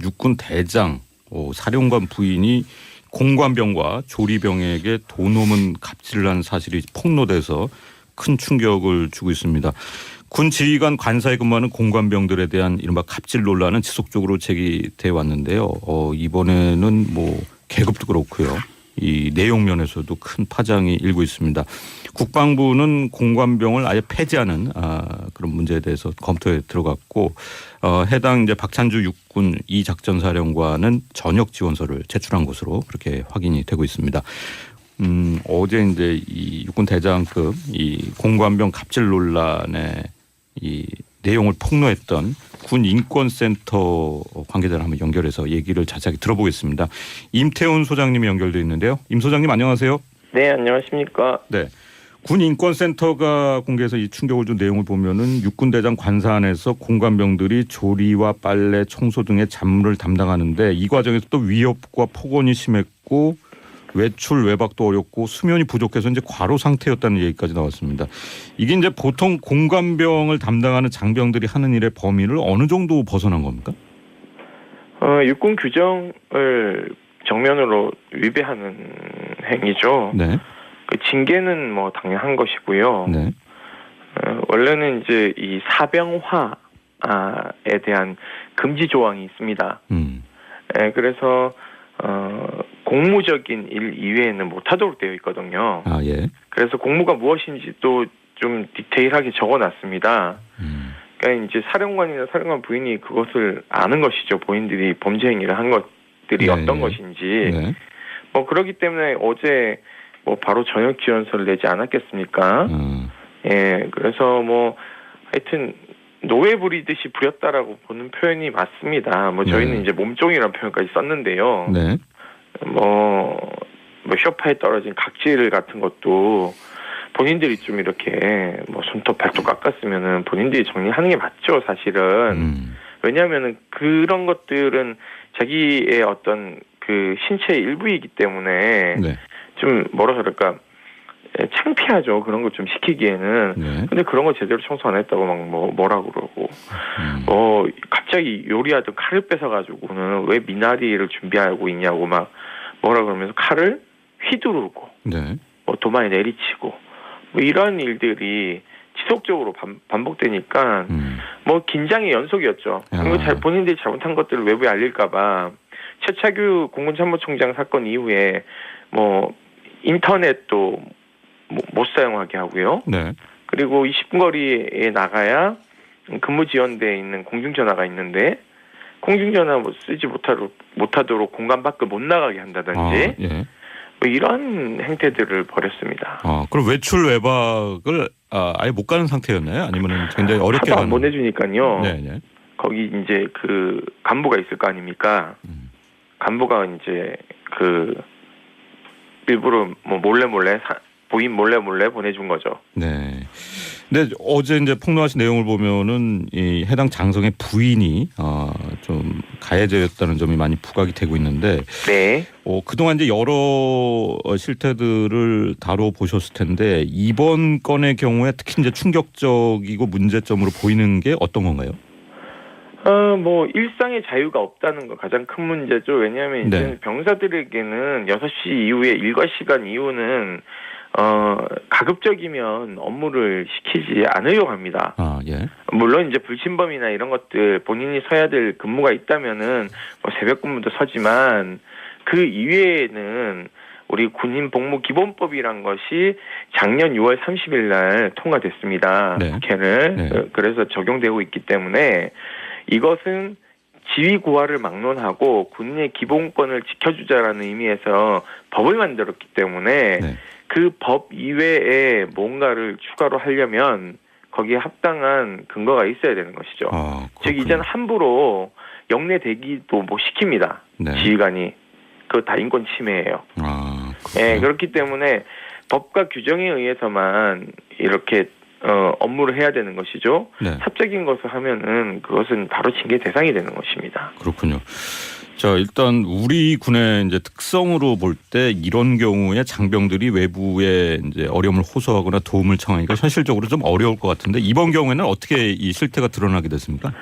육군 대장 사령관 부인이 공관병과 조리병에게 돈없는 갑질을 한 사실이 폭로돼서 큰 충격을 주고 있습니다. 군 지휘관 관사에 근무하는 공관병들에 대한 이른바 갑질 논란은 지속적으로 제기돼 왔는데요. 이번에는 계급도 그렇고요. 이 내용 면에서도 큰 파장이 일고 있습니다. 국방부는 공관병을 아예 폐지하는 그런 문제에 대해서 검토에 들어갔고 해당 이제 박찬주 육군 2작전사령관은 전역 지원서를 제출한 것으로 그렇게 확인이 되고 있습니다. 어제 이제 이 육군 대장급 이 공관병 갑질 논란의 이 내용을 폭로했던 군 인권센터 관계자를 한번 연결해서 얘기를 자세하게 들어보겠습니다. 임태훈 소장님이 연결돼 있는데요. 임 소장님 안녕하세요. 네, 안녕하십니까. 네. 군 인권센터가 공개해서 이 충격을 준 내용을 보면은 육군 대장 관사 안에서 공관병들이 조리와 빨래, 청소 등의 잡무를 담당하는데 이 과정에서 또 위협과 폭언이 심했고 외출 외박도 어렵고 수면이 부족해서 이제 과로 상태였다는 얘기까지 나왔습니다. 이게 이제 보통 공관병을 담당하는 장병들이 하는 일의 범위를 어느 정도 벗어난 겁니까? 육군 규정을 정면으로 위배하는 행위죠. 네. 그 징계는 당연한 것이고요. 네. 원래는 이제 이 사병화에 대한 금지 조항이 있습니다. 그래서 공무적인 일 이외에는 못하도록 되어 있거든요. 예. 그래서 공무가 무엇인지도 좀 디테일하게 적어놨습니다. 그러니까 이제 사령관이나 사령관 부인이 그것을 아는 것이죠. 본인들이 범죄 행위를 한 것들이 어떤 것인지. 네. 그렇기 때문에 어제 바로 전역 지원서를 내지 않았겠습니까? 예, 그래서 하여튼 노예 부리듯이 부렸다라고 보는 표현이 맞습니다. 저희는 이제 몸종이라는 표현까지 썼는데요. 네. 쇼파에 떨어진 각질 같은 것도 본인들이 좀 이렇게 손톱 발톱 깎았으면은 본인들이 정리하는 게 맞죠, 사실은. 왜냐하면은 그런 것들은 자기의 어떤 그 신체의 일부이기 때문에 네. 좀 창피하죠. 그런 거 좀 시키기에는. 네. 근데 그런 거 제대로 청소 안 했다고 뭐라고 그러고. 갑자기 요리하던 칼을 뺏어가지고는 왜 미나리를 준비하고 있냐고 뭐라 그러면서 칼을 휘두르고. 네. 도마에 내리치고. 이런 일들이 지속적으로 반복되니까 긴장의 연속이었죠. 그리고 본인들이 잘못한 것들을 외부에 알릴까봐 최차규 공군참모총장 사건 이후에 인터넷도 못 사용하게 하고요. 네. 그리고 20분 거리에 나가야 근무 지원대에 있는 공중전화가 있는데 공중전화 쓰지 못하도록 공간 밖을 못 나가게 한다든지 예. 이런 행태들을 벌였습니다. 그럼 외출 외박을 아예 못 가는 상태였나요? 아니면 굉장히 어렵게 안 보내주니까요. 네. 거기 이제 그 간부가 있을 거 아닙니까? 간부가 이제 일부러 몰래 부인 몰래 보내준 거죠. 네. 근데 어제 이제 폭로하신 내용을 보면은 이 해당 장성의 부인이 좀 가해자였다는 점이 많이 부각이 되고 있는데, 네. 그동안 이제 여러 실태들을 다뤄보셨을 텐데 이번 건의 경우에 특히 이제 충격적이고 문제점으로 보이는 게 어떤 건가요? 일상의 자유가 없다는 거 가장 큰 문제죠. 왜냐하면 이제 병사들에게는 6시 이후에 일과 시간 이후는 가급적이면 업무를 시키지 않으려고 합니다. 예. 물론 이제 불침범이나 이런 것들 본인이 서야 될 근무가 있다면은 새벽 근무도 서지만 그 이외에는 우리 군인복무기본법이란 것이 작년 6월 30일 날 통과됐습니다. 네. 국회를. 네. 그래서 적용되고 있기 때문에 이것은 지휘고하를 막론하고 군인의 기본권을 지켜주자라는 의미에서 법을 만들었기 때문에 그 법 이외에 뭔가를 추가로 하려면 거기에 합당한 근거가 있어야 되는 것이죠. 즉 이제는 함부로 영내 대기도 못 시킵니다. 지휘관이. 그거 다 인권 침해예요. 네, 그렇기 때문에 법과 규정에 의해서만 이렇게 업무를 해야 되는 것이죠. 사적인 것을 하면은 그것은 바로 징계 대상이 되는 것입니다. 그렇군요. 자, 일단 우리 군의 이제 특성으로 볼 때 이런 경우에 장병들이 외부에 이제 어려움을 호소하거나 도움을 청하니까 현실적으로 좀 어려울 것 같은데 이번 경우에는 어떻게 이 실태가 드러나게 됐습니까?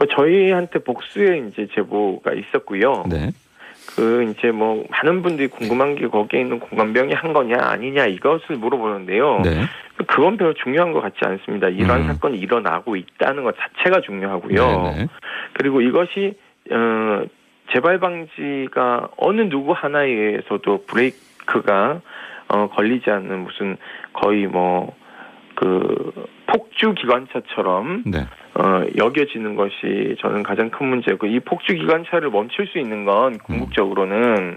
저희한테 복수의 이제 제보가 있었고요. 네. 이제 뭐 많은 분들이 궁금한 게 거기에 있는 공관병이 한 거냐 아니냐 이것을 물어보는데요. 네. 그건 별로 중요한 것 같지 않습니다. 이러한 사건이 일어나고 있다는 것 자체가 중요하고요. 네네. 그리고 이것이 재발 방지가 어느 누구 하나에 의해서도 브레이크가 걸리지 않는 무슨 거의 뭐 그 폭주 기관차처럼 네. 여겨지는 것이 저는 가장 큰 문제고, 이 폭주 기관차를 멈출 수 있는 건 궁극적으로는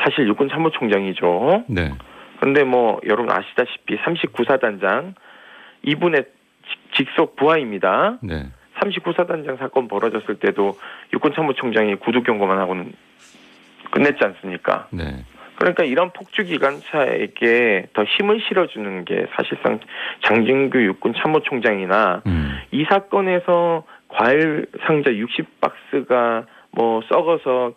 사실 육군참모총장이죠. 네. 그런데 뭐 여러분 아시다시피 39사단장 이분의 직속 부하입니다. 네. 39사단장 사건 벌어졌을 때도 육군참모총장이 구두경고만 하고는 끝냈지 않습니까? 네. 그러니까 이런 폭주기관차에게 더 힘을 실어주는 게 사실상 장진규 육군참모총장이나 이 사건에서 과일 상자 60박스가 뭐 썩어서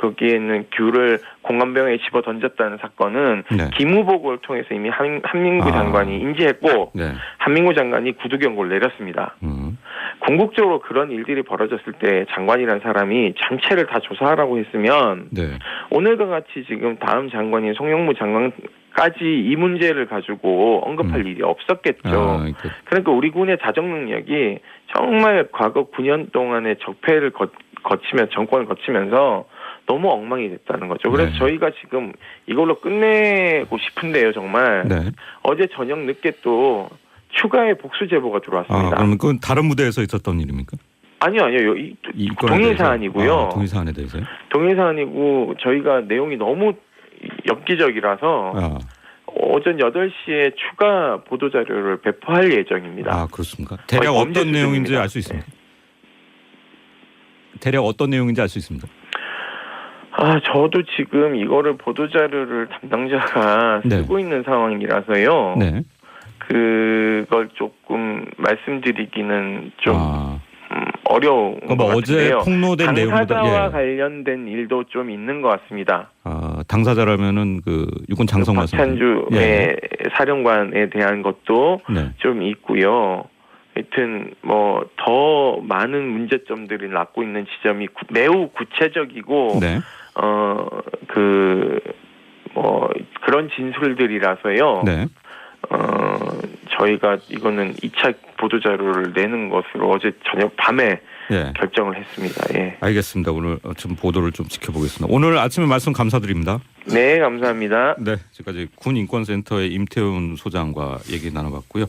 거기에 있는 귤을 공관병에 집어 던졌다는 사건은 네. 기무보고를 통해서 이미 한민구 장관이 인지했고 네. 한민구 장관이 구두경고를 내렸습니다. 궁극적으로 그런 일들이 벌어졌을 때 장관이라는 사람이 전체를 다 조사하라고 했으면 네. 오늘과 같이 지금 다음 장관인 송영무 장관까지 이 문제를 가지고 언급할 일이 없었겠죠. 그러니까 우리 군의 자정 능력이 정말 과거 9년 동안의 적폐를 거치면 정권을 거치면서 너무 엉망이 됐다는 거죠. 그래서 네. 저희가 지금 이걸로 끝내고 싶은데요, 정말. 네. 어제 저녁 늦게 또 추가의 복수 제보가 들어왔습니다. 그러면 그건 다른 무대에서 있었던 일입니까? 아니요. 동일 사안이고요. 동일 사안에 대해서요? 동일 사안이고 저희가 내용이 너무 엽기적이라서 오전 8시에 추가 보도자료를 배포할 예정입니다. 그렇습니까? 대략 어떤 내용인지 알 수 있습니까? 대략 어떤 내용인지 알 수 있습니다. 저도 지금 이거를 보도자료를 담당자가 쓰고 있는 상황이라서요. 네. 그걸 조금 말씀드리기는 좀 어려운 것 같은데요. 어제 폭로된 내용보다 당사자와 관련된 일도 좀 있는 것 같습니다. 당사자라면은 그 육군 장성 박찬주의 사령관에 대한 것도 좀 있고요. 하여튼 뭐 더 많은 문제점들이 낳고 있는 지점이 매우 구체적이고 그런 진술들이라서요. 저희가 이거는 2차 보도자료를 내는 것으로 어제 저녁 밤에 결정을 했습니다. 예. 알겠습니다. 오늘 좀 보도를 좀 지켜보겠습니다. 오늘 아침에 말씀 감사드립니다. 네, 감사합니다. 네, 지금까지 군인권센터의 임태훈 소장과 얘기 나눠봤고요.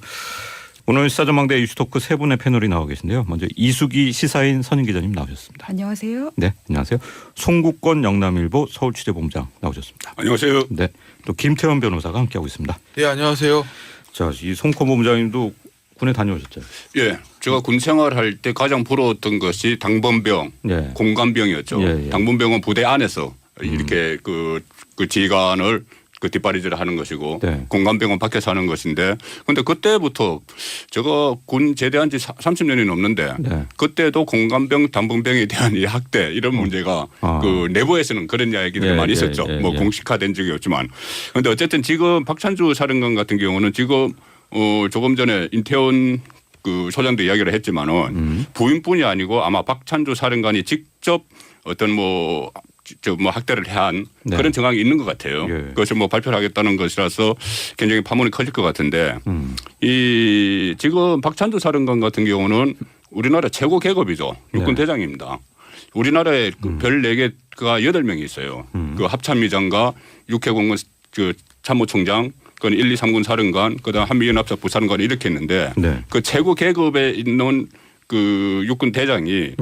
오늘 시사전망대 이슈토크 세 분의 패널이 나와 계신데요. 먼저 이수기 시사인 선임 기자님 나오셨습니다. 안녕하세요. 네, 안녕하세요. 송국권 영남일보 서울취재본부장 나오셨습니다. 안녕하세요. 네, 또 김태원 변호사가 함께하고 있습니다. 네, 안녕하세요. 자, 이 송권 본부장님도 군에 다녀오셨죠? 예, 제가 군 생활할 때 가장 부러웠던 것이 당번병, 공관병이었죠. 당번병은 부대 안에서 이렇게 그 지휘관을 뒷바리질을 하는 것이고 공관병은 밖에서 하는 것인데, 그런데 그때부터 제가 군 제대한 지 30년이 넘는데 그때도 공관병, 당번병에 대한 이 학대 이런 문제가 그 내부에서는 그런 이야기들이 많이 있었죠. 뭐 공식화된 적이 없지만. 그런데 어쨌든 지금 박찬주 사령관 같은 경우는 지금 조금 전에 인태원 그 소장도 이야기를 했지만은 부인뿐이 아니고 아마 박찬주 사령관이 직접 어떤 학대를 한 그런 정황이 있는 것 같아요. 그것을 발표를 하겠다는 것이라서 굉장히 파문이 커질 것 같은데 이 지금 박찬주 사령관 같은 경우는 우리나라 최고 계급이죠. 육군 대장입니다. 우리나라에 별 4개가 8명이 있어요. 그 합참의장과 육해공군 그 참모총장, 그건 1, 2, 3군 사령관, 그다음 한미연합사 부사령관 이렇게 있는데 그 최고 계급에 있는 그 육군 대장이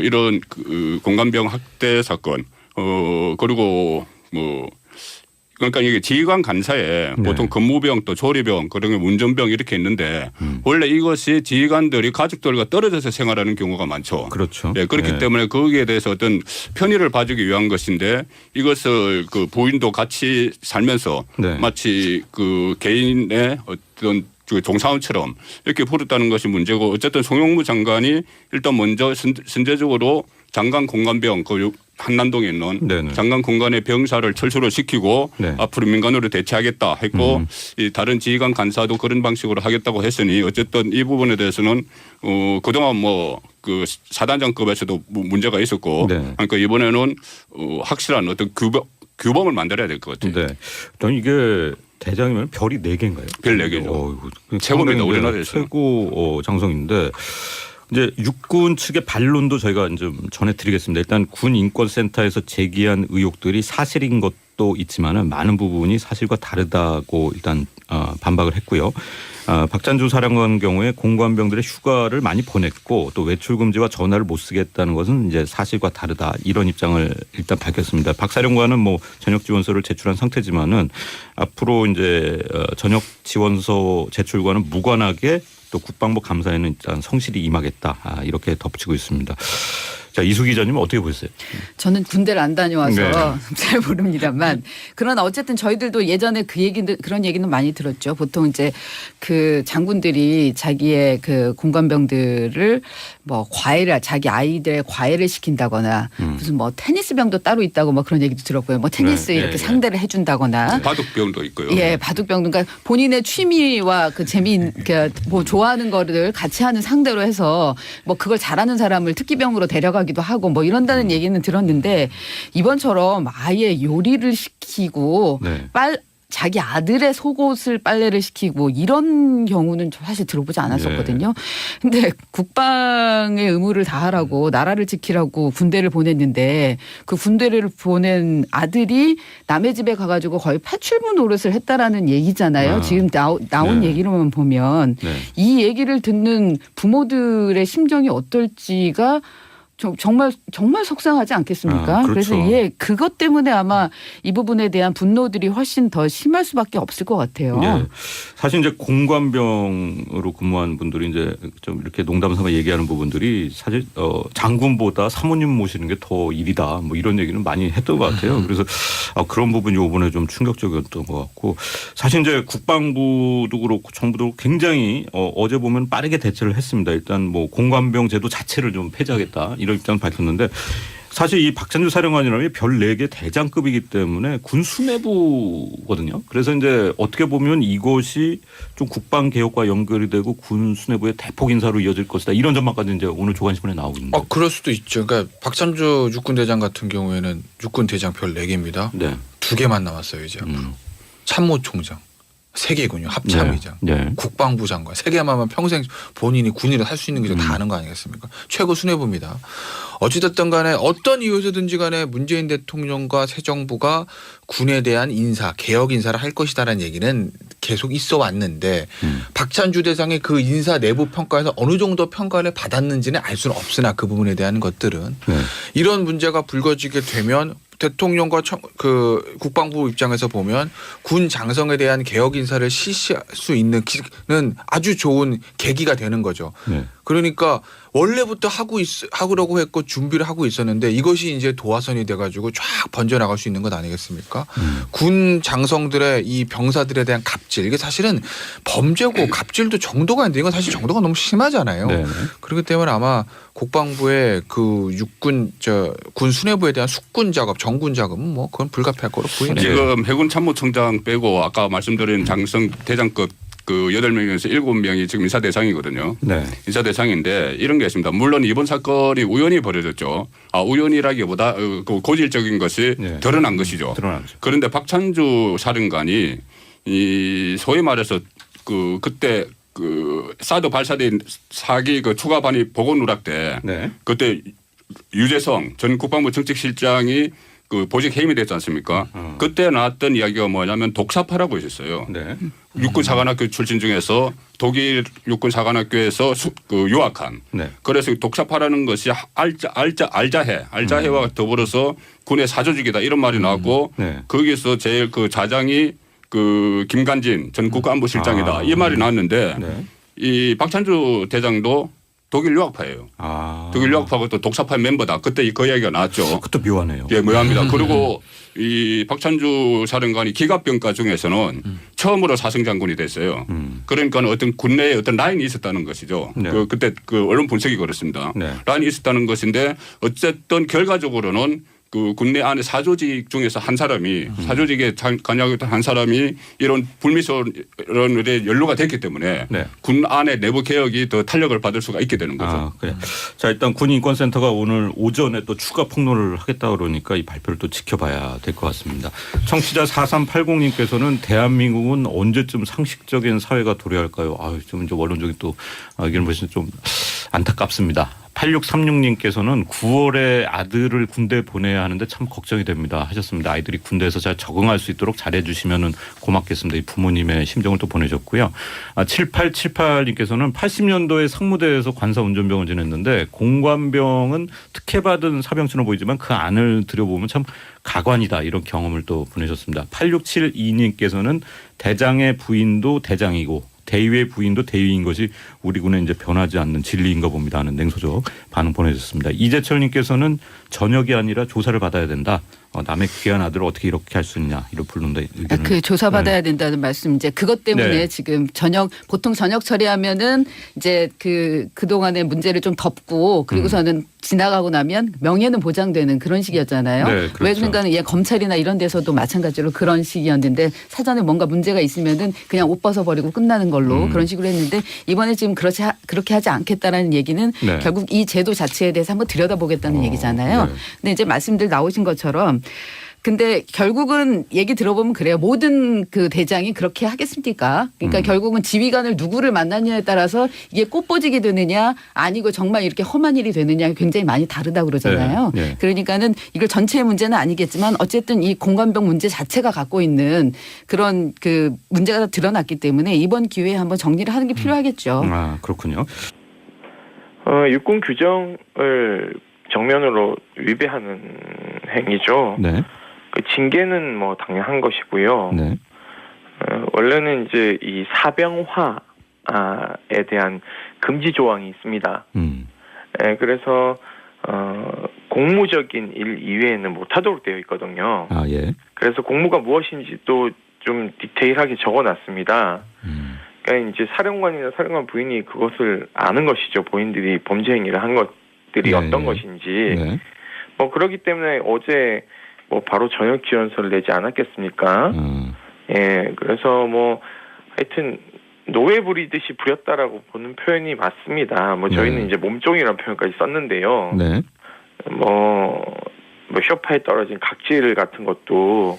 이런 그 공관병 학대 사건 그리고 그러니까 이게 지휘관 간사에 보통 근무병 또 조리병 그런 운전병 이렇게 있는데 원래 이것이 지휘관들이 가족들과 떨어져서 생활하는 경우가 많죠. 그렇죠. 그렇기 때문에 거기에 대해서 어떤 편의를 봐주기 위한 것인데 이것을 그 부인도 같이 살면서 마치 그 개인의 어떤 종사원처럼 이렇게 부렸다는 것이 문제고, 어쨌든 송영무 장관이 일단 먼저 선제적으로 장관 공관병 그 한남동에 있는 네네. 장관 공간의 병사를 철수를 시키고 네. 앞으로 민간으로 대체하겠다 했고 이 다른 지휘관 간사도 그런 방식으로 하겠다고 했으니 어쨌든 이 부분에 대해서는 그동안 뭐 그 사단장급에서도 문제가 있었고 네. 그러니까 이번에는 확실한 어떤 규범을 만들어야 될 것 같아요. 네. 저는 이게 대장이면 별이 4개인가요? 별 4개죠. 최고입니다. 우리나라에서. 최고 장성인데 이제 육군 측의 반론도 저희가 좀 전해드리겠습니다. 일단 군 인권센터에서 제기한 의혹들이 사실인 것도 있지만은 많은 부분이 사실과 다르다고 일단 반박을 했고요. 박찬주 사령관 경우에 공관병들의 휴가를 많이 보냈고 또 외출 금지와 전화를 못 쓰겠다는 것은 이제 사실과 다르다 이런 입장을 일단 밝혔습니다. 박 사령관은 뭐 전역 지원서를 제출한 상태지만은 앞으로 이제 전역 지원서 제출과는 무관하게 또 국방부 감사에는 일단 성실히 임하겠다 이렇게 덧붙이고 있습니다. 자, 이수 기자님은 어떻게 보셨어요? 저는 군대를 안 다녀와서 네. 잘 모릅니다만 그러나 어쨌든 저희들도 예전에 그런 얘기는 많이 들었죠. 보통 이제 그 장군들이 자기의 그 공관병들을 뭐 자기 아이들의 과외를 시킨다거나 무슨 뭐 테니스 병도 따로 있다고 뭐 그런 얘기도 들었고요. 뭐 테니스 네. 이렇게 상대를 해준다거나. 바둑병도 있고요. 예, 바둑병 그러니까 본인의 취미와 그 뭐 좋아하는 거를 같이 하는 상대로 해서 뭐 그걸 잘하는 사람을 특기병으로 데려가기도 하고 뭐 이런다는 얘기는 들었는데 이번처럼 아예 요리를 시키고 네. 자기 아들의 속옷을 빨래를 시키고 이런 경우는 사실 들어보지 않았었거든요. 근데 국방의 의무를 다하라고 나라를 지키라고 군대를 보냈는데 그 군대를 보낸 아들이 남의 집에 가가지고 거의 파출부 노릇을 했다라는 얘기잖아요. 지금 나온 네. 얘기로만 보면 네. 이 얘기를 듣는 부모들의 심정이 어떨지가 정말 속상하지 않겠습니까? 그렇죠. 그래서 그것 때문에 아마 이 부분에 대한 분노들이 훨씬 더 심할 수밖에 없을 것 같아요. 네. 사실 이제 공관병으로 근무한 분들이 이제 좀 이렇게 농담 삼아 얘기하는 부분들이 사실 장군보다 사모님 모시는 게 더 일이다 뭐 이런 얘기는 많이 했던 것 같아요. 그래서 그런 부분이 이번에 좀 충격적이었던 것 같고 사실 이제 국방부도 그렇고 정부도 그렇고 굉장히 어제 보면 빠르게 대처를 했습니다. 일단 뭐 공관병 제도 자체를 좀 폐지하겠다 이런 입장을 밝혔는데 사실 이 박찬주 사령관이라면 별 4개 대장급이기 때문에 군 수뇌부거든요. 그래서 이제 어떻게 보면 이것이 좀 국방 개혁과 연결이 되고 군 수뇌부의 대폭 인사로 이어질 것이다. 이런 전망까지 이제 오늘 조간신문에 나오고 있는데. 그럴 수도 있죠. 그러니까 박찬주 육군 대장 같은 경우에는 육군 대장 별 4개입니다. 네. 2개만 남았어요 이제. 참모총장. 3개군요. 합참의장. 네. 국방부 장관. 3개만 하면 평생 본인이 군인을 할 수 있는 게 다 아는 거 아니겠습니까? 최고 수뇌부입니다. 어찌됐든 간에 어떤 이유에서든지 간에 문재인 대통령과 새 정부가 군에 대한 인사, 개혁 인사를 할 것이다라는 얘기는 계속 있어 왔는데 박찬주 대장의 그 인사 내부 평가에서 어느 정도 평가를 받았는지는 알 수는 없으나 그 부분에 대한 것들은 이런 문제가 불거지게 되면 대통령과 그 국방부 입장에서 보면 군 장성에 대한 개혁 인사를 실시할 수 있는 아주 좋은 계기가 되는 거죠. 네. 그러니까 원래부터 하려고 했고 준비를 하고 있었는데 이것이 이제 도화선이 돼가지고 쫙 번져나갈 수 있는 것 아니겠습니까? 군 장성들의 이 병사들에 대한 갑질 이게 사실은 범죄고 갑질도 정도가 있는데 이건 사실 정도가 너무 심하잖아요. 네. 그렇기 때문에 아마 국방부의 그 군 수뇌부에 대한 숙군 작업, 정군 작업은 뭐 그건 불가피할 거로 보이네요. 지금 해군 참모총장 빼고 아까 말씀드린 장성 대장급 그 8명에서 7명이 지금 인사 대상이거든요. 네. 인사 대상인데 이런 게 있습니다. 물론 이번 사건이 우연히 벌어졌죠. 우연이라기보다 그 고질적인 것이 드러난 것이죠. 드러났죠. 그런데 박찬주 사령관이 이 소위 말해서 그때 그 사드 발사된 4기 그 추가 반입 보고 누락 때 그때 유재성 전 국방부 정책실장이 그 보직 해임이 됐지 않습니까? 그때 나왔던 이야기가 뭐냐면 독사파라고 있었어요. 네. 육군 사관학교 출신 중에서 독일 육군 사관학교에서 유학한. 그래서 독사파라는 것이 알자해와 더불어서 군의 사조직이다 이런 말이 나왔고 거기서 제일 그 자장이 그 김관진 전 국가안보실장이다 이 말이 나왔는데 이 박찬주 대장도 독일 유학파예요. 독일 유학파고 또 독사파 멤버다. 그때 그 이야기가 나왔죠. 그것도 묘하네요. 예, 묘합니다. 그리고 이 박찬주 사령관이 기갑병과 중에서는 처음으로 사성장군이 됐어요. 그러니까 어떤 군내에 어떤 라인이 있었다는 것이죠. 그때 그 언론 분석이 그렇습니다. 라인이 있었다는 것인데 어쨌든 결과적으로는 그 군내 안에 사조직 중에서 한 사람이 사조직에 관여했던 한 사람이 이런 불미스러운에 연루가 됐기 때문에 네. 군 안의 내부 개혁이 더 탄력을 받을 수가 있게 되는 거죠. 아, 그래. 자, 일단 군인권센터가 오늘 오전에 또 추가 폭로를 하겠다 그러니까 이 발표를 또 지켜봐야 될 것 같습니다. 청취자 4380님께서는 대한민국은 언제쯤 상식적인 사회가 도래할까요? 아유, 좀 이제 원론적인 또 의견을 보시면 좀 안타깝습니다. 8636님께서는 9월에 아들을 군대 보내야 하는데 참 걱정이 됩니다 하셨습니다. 아이들이 군대에서 잘 적응할 수 있도록 잘해 주시면 고맙겠습니다. 이 부모님의 심정을 또 보내셨고요. 7878님께서는 80년도에 상무대에서 관사 운전병을 지냈는데 공관병은 특혜받은 사병처럼 보이지만 그 안을 들여보면 참 가관이다 이런 경험을 또 보내셨습니다. 8672님께서는 대장의 부인도 대장이고 대위의 부인도 대위인 것이 우리 군에 이제 변하지 않는 진리인가 봅니다 하는 냉소적 반응 보내주셨습니다. 이재철님께서는 전역이 아니라 조사를 받아야 된다. 남의 귀한 아들을 어떻게 이렇게 할 수 있냐 이런 불론다 의견을. 그 조사받아야 된다는 말씀 이제 그것 때문에 네. 지금 보통 저녁 처리하면은 이제 그동안의 문제를 좀 덮고 그리고서는 지나가고 나면 명예는 보장되는 그런 식이었잖아요. 네, 그렇죠. 왜 그러니까는 검찰이나 이런 데서도 마찬가지로 그런 식이었는데 사전에 뭔가 문제가 있으면은 그냥 옷 벗어버리고 끝나는 걸로 그런 식으로 했는데 이번에 지금 그렇게 하지 않겠다라는 얘기는 네. 결국 이 제도 자체에 대해서 한번 들여다보겠다는 얘기잖아요. 네. 근데 이제 말씀들 나오신 것처럼 근데 결국은 얘기 들어보면 그래요. 모든 그 대장이 그렇게 하겠습니까? 그러니까 결국은 지휘관을 누구를 만나느냐에 따라서 이게 꽃보직이 되느냐 아니고 정말 이렇게 험한 일이 되느냐 굉장히 많이 다르다고 그러잖아요. 네. 네. 그러니까는 이걸 전체의 문제는 아니겠지만 어쨌든 이 공관병 문제 자체가 갖고 있는 그런 그 문제가 드러났기 때문에 이번 기회에 한번 정리를 하는 게 필요하겠죠. 아, 그렇군요. 육군 규정을 정면으로 위배하는 행위죠. 네. 그 징계는 뭐 당연한 것이고요. 네. 원래는 이제 이 사병화에 대한 금지 조항이 있습니다. 그래서 공무적인 일 이외에는 못하도록 되어 있거든요. 아, 예. 그래서 공무가 무엇인지 또 좀 디테일하게 적어놨습니다. 그러니까 이제 사령관이나 사령관 부인이 그것을 아는 것이죠. 본인들이 범죄 행위를 한 것들이 네, 어떤 네. 것인지. 네. 뭐 그렇기 때문에 어제 뭐 바로 저녁 지원서를 내지 않았겠습니까? 예, 그래서 뭐 하여튼 노예 부리듯이 부렸다라고 보는 표현이 맞습니다. 뭐 저희는 네. 이제 몸종이라는 표현까지 썼는데요. 네. 뭐 소파에 떨어진 각질 같은 것도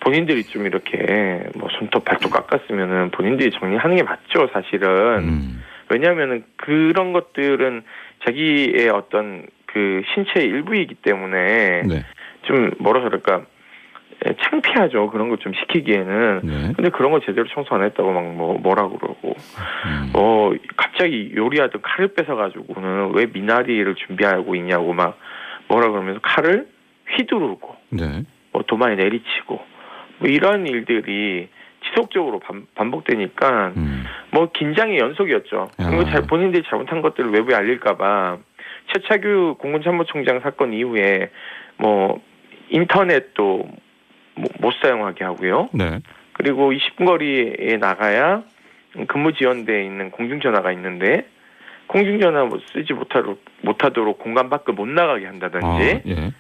본인들이 좀 이렇게 뭐 손톱 발톱 깎았으면은 본인들이 정리하는 게 맞죠, 사실은. 왜냐하면은 그런 것들은 자기의 어떤 그 신체의 일부이기 때문에 네. 좀 뭐라 그럴까 창피하죠. 그런 거 좀 시키기에는. 네. 근데 그런 거 제대로 청소 안 했다고 막 뭐라 그러고 갑자기 요리하던 칼을 뺏어가지고는 왜 미나리를 준비하고 있냐고 막 뭐라 그러면서 칼을 휘두르고 네. 뭐 도마에 내리치고 뭐 이런 일들이 지속적으로 반복되니까 뭐 긴장의 연속이었죠. 그리고 본인들이 잘못한 것들을 외부에 알릴까봐 최차규 공군참모총장 사건 이후에 뭐 인터넷도 못 사용하게 하고요. 네. 그리고 20분 거리에 나가야 근무 지원대에 있는 공중전화가 있는데 공중전화 쓰지 못하도록 공간 밖을 못 나가게 한다든지 예.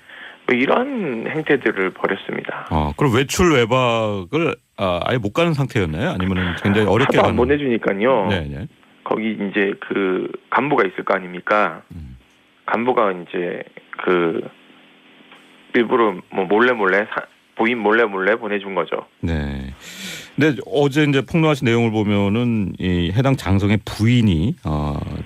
뭐 이런 행태들을 벌였습니다. 그럼 외출 외박을 아예 못 가는 상태였나요? 아니면은 굉장히 어렵게 하도 안 보내주니까요. 네. 거기 이제 그 간부가 있을 거 아닙니까? 간부가 이제 그 일부러 뭐 몰래 부인 몰래 보내준 거죠. 네. 근데 어제 이제 폭로하신 내용을 보면은 이 해당 장성의 부인이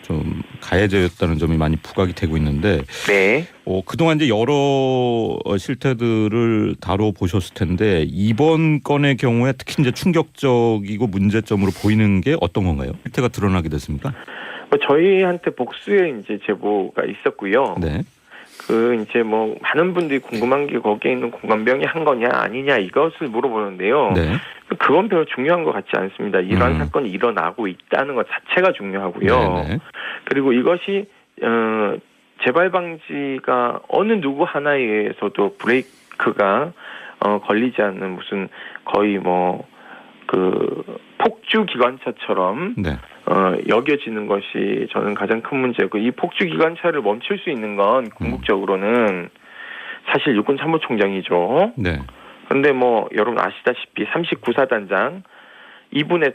좀 가해자였다는 점이 많이 부각이 되고 있는데, 네. 그동안 이제 여러 실태들을 다뤄보셨을 텐데 이번 건의 경우에 특히 이제 충격적이고 문제점으로 보이는 게 어떤 건가요? 실태가 드러나게 됐습니까? 저희한테 복수의 이제 제보가 있었고요. 네. 그 이제 뭐 많은 분들이 궁금한 게 거기에 있는 공관병이 한 거냐 아니냐 이것을 물어보는데요. 네. 그건 별로 중요한 것 같지 않습니다. 이러한 사건이 일어나고 있다는 것 자체가 중요하고요. 네. 그리고 이것이 재발 방지가 어느 누구 하나에 의해서도 브레이크가 걸리지 않는 무슨 거의 뭐 그 폭주 기관차처럼 네. 여겨지는 것이 저는 가장 큰 문제고 이 폭주 기관차를 멈출 수 있는 건 궁극적으로는 사실 육군 참모총장이죠. 네. 그런데 뭐 여러분 아시다시피 39사단장 이분의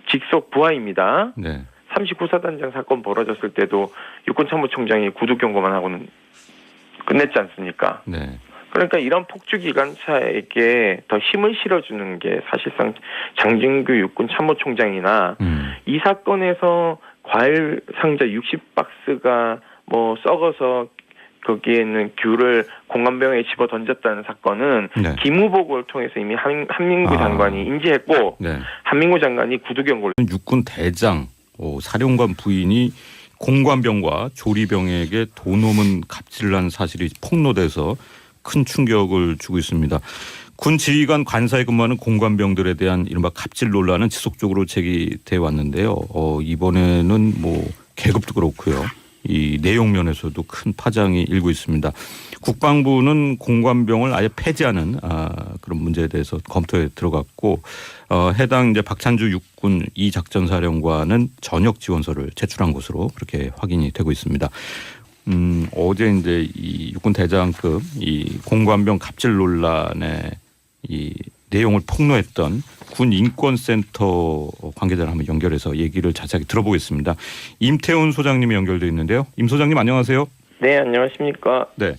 직속 부하입니다. 네. 39사단장 사건 벌어졌을 때도 육군 참모총장이 구두 경고만 하고는 끝냈지 않습니까? 네. 그러니까 이런 폭주기관차에게 더 힘을 실어주는 게 사실상 장진규 육군 참모총장이나 이 사건에서 과일 상자 60박스가 뭐 썩어서 거기에는 귤을 공관병에 집어 던졌다는 사건은 네. 기무복을 통해서 이미 한민구 장관이 인지했고 네. 한민구 장관이 구두 경고를 육군 대장 사령관 부인이 공관병과 조리병에게 도놈은 갑질을 한 사실이 폭로돼서 큰 충격을 주고 있습니다. 군 지휘관 관사에 근무하는 공관병들에 대한 이른바 갑질 논란은 지속적으로 제기돼 왔는데요. 이번에는 뭐 계급도 그렇고요. 이 내용 면에서도 큰 파장이 일고 있습니다. 국방부는 공관병을 아예 폐지하는 그런 문제에 대해서 검토에 들어갔고 해당 이제 박찬주 육군 이 작전사령관은 전역 지원서를 제출한 것으로 그렇게 확인이 되고 있습니다. 어제 이제 이 육군 대장급 이 공관병 갑질 논란의 이 내용을 폭로했던 군 인권센터 관계자를 한번 연결해서 얘기를 자세하게 들어보겠습니다. 임태훈 소장님이 연결돼 있는데요. 임 소장님 안녕하세요. 네, 안녕하십니까. 네.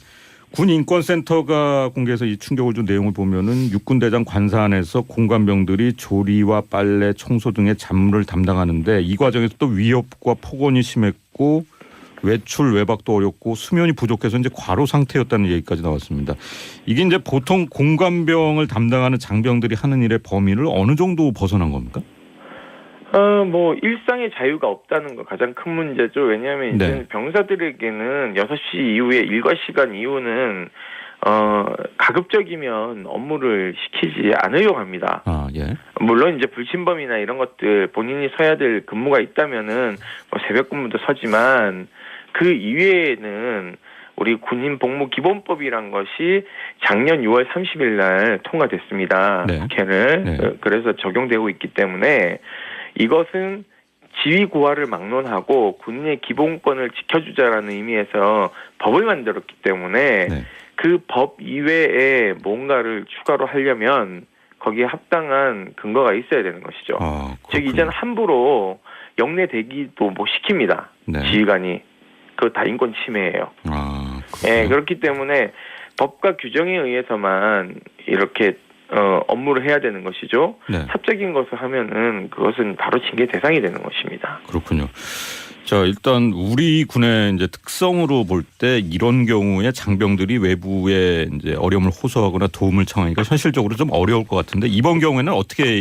군 인권센터가 공개해서 이 충격을 준 내용을 보면은 육군 대장 관사 안에서 공관병들이 조리와 빨래, 청소 등의 잡무를 담당하는데 이 과정에서 또 위협과 폭언이 심했고 외출 외박도 어렵고 수면이 부족해서 이제 과로 상태였다는 얘기까지 나왔습니다. 이게 이제 보통 공관병을 담당하는 장병들이 하는 일의 범위를 어느 정도 벗어난 겁니까? 뭐 일상의 자유가 없다는 거 가장 큰 문제죠. 왜냐하면 이제 네. 병사들에게는 6시 이후에 일과 시간 이후는 가급적이면 업무를 시키지 않으려고 합니다. 예. 물론 이제 불침범이나 이런 것들 본인이 서야 될 근무가 있다면은 뭐 새벽 근무도 서지만 그 이외에는 우리 군인 복무 기본법이란 것이 작년 6월 30일 날 통과됐습니다. 네. 국회를. 네. 그래서 적용되고 있기 때문에 이것은 지위 고하를 막론하고 군의 기본권을 지켜주자라는 의미에서 법을 만들었기 때문에 네. 그 법 이외에 뭔가를 추가로 하려면 거기에 합당한 근거가 있어야 되는 것이죠. 즉 이제는 함부로 영내 대기도 못 시킵니다. 네. 지휘관이. 그거 다 인권 침해예요. 예, 그렇기 때문에 법과 규정에 의해서만 이렇게 업무를 해야 되는 것이죠. 네. 사적인 것을 하면은 그것은 바로 징계 대상이 되는 것입니다. 그렇군요. 자, 일단 우리 군의 이제 특성으로 볼 때 이런 경우에 장병들이 외부에 이제 어려움을 호소하거나 도움을 청하기가 현실적으로 좀 어려울 것 같은데 이번 경우에는 어떻게